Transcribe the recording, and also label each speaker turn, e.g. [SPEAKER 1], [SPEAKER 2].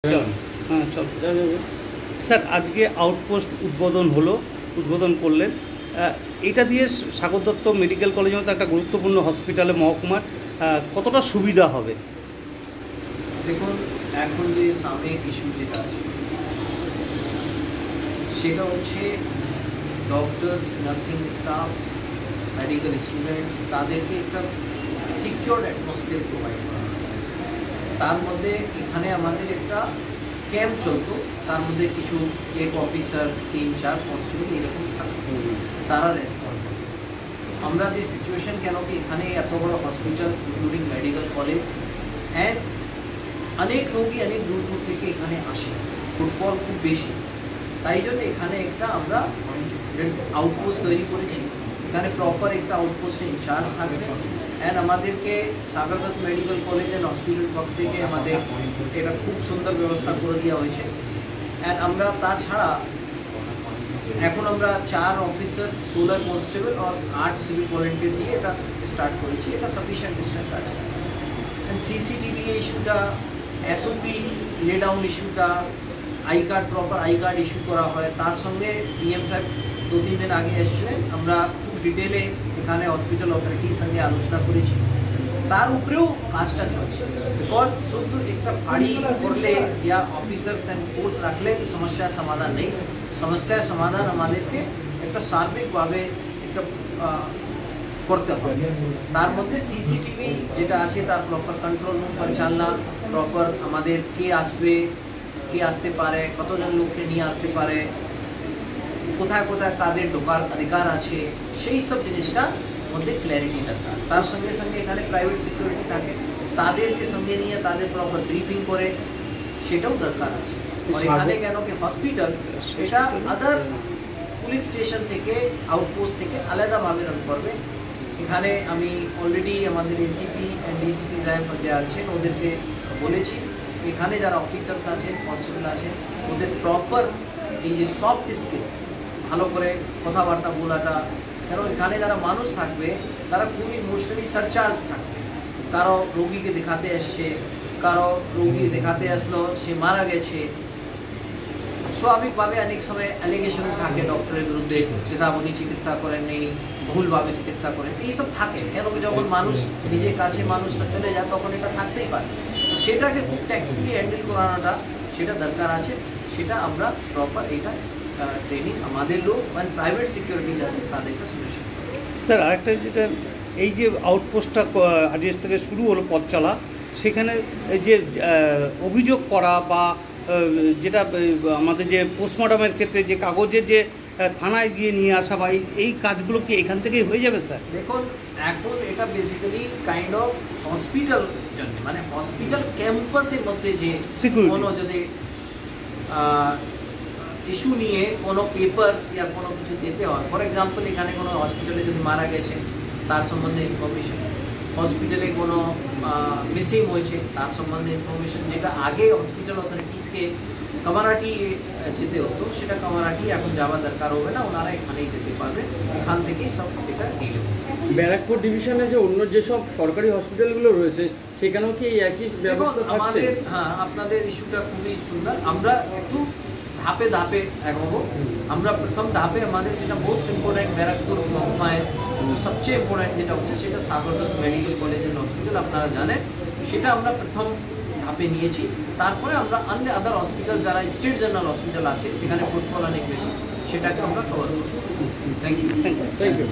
[SPEAKER 1] চল হ্যাঁ চল স্যার আজকে আউটপোস্ট উদ্বোধন করলেন। এটা দিয়ে সাগর দত্ত মেডিকেল কলেজের মতো একটা গুরুত্বপূর্ণ হসপিটালে মহকুমার কতটা সুবিধা হবে?
[SPEAKER 2] দেখুন, এখন যে সাময়িক ইস্যু যেটা আছে সেটা হচ্ছে doctors, nursing stuffs, medical students তাদেরকে একটা সিকিউর অ্যাটমসফিয়ার প্রোভাইড করা। তার মধ্যে এখানে আমাদের একটা ক্যাম্প চলতো, তার মধ্যে কিছু এক অফিসার 3-4 কনস্টেবল এরকম থাকতো, তারা রেসপন্ড করতো। আমরা যে সিচুয়েশন কেন কি এখানে এত বড় hospital including medical college and অনেক রোগী অনেক দূর দূর থেকে এখানে আসে, ফুটফল খুব বেশি, তাই জন্য এখানে একটা আমরা আউটপোস্ট তৈরি করেছি। এখানে প্রপার একটা আউটপোস্টে ইনচার্জ থাকবে অ্যান্ড আমাদেরকে Sagar Dutta medical college and hospital পক্ষ থেকে আমাদের এটা খুব সুন্দর ব্যবস্থা করে দেওয়া হয়েছে। অ্যান্ড আমরা তাছাড়া এখন আমরা 4 অফিসার, 16 কনস্টেবল আর 8 সিভিল ভলেন্টিয়ার দিয়ে এটা স্টার্ট করেছি। এটা সাফিসিয়েন্ট ডিস্টেন্স আছে। অ্যান্ড সিসিটিভি ইস্যুটা, এসওপি লে ডাউন ইস্যুটা, I card, proper I card issue করা হয়। তার সঙ্গে পিএম সাহেব 2-3 দিন আগে এসেছিলেন, আমরা খুব ডিটেলে এখানে হসপিটাল অথরিটির সঙ্গে আলোচনা করেছি। তার উপরেও কাজটা চলছে, বিকজ শুধু একটা ফাড়ি করলে ইয়া অফিসার্স অ্যান্ড ফোর্স রাখলে সমস্যার সমাধান নেই। সমস্যার সমাধান আমাদেরকে একটা সার্বিকভাবে একটা করতে হবে। তার মধ্যে সিসিটিভি যেটা আছে তার প্রপার কন্ট্রোল রুম পরিচালনা, প্রপার আমাদের কে আসবে, কে আসতে পারে, কতজন লোককে নিয়ে আসতে পারে, কোথায় কোথায় তাদের ঢোকার অধিকার আছে, সেই সব জিনিসটা মধ্যে ক্ল্যারিটি দরকার। তার সঙ্গে সঙ্গে এখানে প্রাইভেট সিকিউরিটি থাকে, তাদেরকে সঙ্গে নিয়ে তাদের প্রপার ব্রিফিং করে সেটাও দরকার আছে। আর এখানে কেন কি হসপিটাল এটা আদার পুলিশ স্টেশন থেকে, আউটপোস্ট থেকে আলাদাভাবে রান করবে। এখানে আমি অলরেডি আমাদের এসিপি অ্যান্ড ডিসিপি সাহেব যে আছেন ওদেরকে বলেছি, এখানে যারা অফিসার্স আছেন, কনস্টেবল আছেন, ওদের প্রপার এই যে সফট স্কিল, ভালো করে কথাবার্তা বলাটা, কেন এখানে যারা মানুষ থাকবে তারা খুবই ইমোশনালি সারচার্জ থাকবে। কারো রোগীকে দেখাতে আসছে, কারো রোগী দেখাতে আসলো সে মারা গেছে, স্বাভাবিকভাবে অনেক সময় অ্যালিগেশন থাকে ডক্টরের বিরুদ্ধে, সেসব উনি চিকিৎসা করেন নেই, ভুলভাবে চিকিৎসা করেন, এইসব থাকে। কেন যখন মানুষ নিজের কাছে মানুষটা চলে যায় তখন এটা থাকতেই পারে। তো সেটাকে খুব ট্যাক্টিক্যালি হ্যান্ডেল করানোটা সেটা দরকার আছে। সেটা আমরা প্রপার এটা ট্রেনিং আমাদের লোক মানে প্রাইভেট সিকিউরিটি আছে তাদেরকে সুনিশ্চিত।
[SPEAKER 1] স্যার আরেকটা যেটা, এই যে আউটপোস্টটা আজ থেকে শুরু হলো পথ চলা, সেখানে যে অভিযোগ করা বা যেটা আমাদের যে পোস্টমর্টমের ক্ষেত্রে যে কাগজের যে থানায় গিয়ে নিয়ে আসা বা এই কাজগুলো কি এখান থেকেই হয়ে যাবে স্যার?
[SPEAKER 2] দেখুন, এখন এটা বেসিক্যালি কাইন্ড অফ হসপিটাল জন্য, মানে হসপিটাল ক্যাম্পাসের মধ্যে যে কোনো যদি ইস্যু নিয়ে কোনো পেপারস ইয়া কোনো কিছু দিতে হয়, ফর এক্সাম্পল এখানে কোনো হসপিটালে যদি মারা গেছে তার সম্বন্ধে ইনফরমেশন, হসপিটালে কোনো মিসিং হয়েছে তার সম্বন্ধে ইনফরমেশন, যেটা আগে হসপিটাল অথরিটিসকে কামারাটি যেতে হতো সেটা কামারাটি এখন যাওয়া দরকার হবে না, ওনারা এখানেই যেতে পারবে, এখান থেকেই সব এটা ডিল হবে।
[SPEAKER 3] ব্যারাকপুর ডিভিশনে যে অন্য যেসব সরকারি হসপিটালগুলো রয়েছে সেখানেও কি একই ব্যবস্থা থাকছে?
[SPEAKER 2] আমাদের হ্যাঁ, আপনাদের ইস্যুটা খুবই সুন্দর। আমরা একটু ধাপে ধাপে এগোবো। আমরা প্রথম ধাপে আমাদের যেটা মোস্ট ইম্পর্টেন্ট ব্যারাকপুর মহকুমায় সবচেয়ে ইম্পর্টেন্ট যেটা হচ্ছে সেটা Sagar Dutta medical college and hospital, আপনারা জানেন, সেটা আমরা প্রথম ধাপে নিয়েছি। তারপরে আমরা অন্য আদার হসপিটাল যারা স্টেট জেনারেল হসপিটাল আছে যেখানে ফুটফল অনেক বেশি, সেটাকে আমরা কভার করবো। Thank you.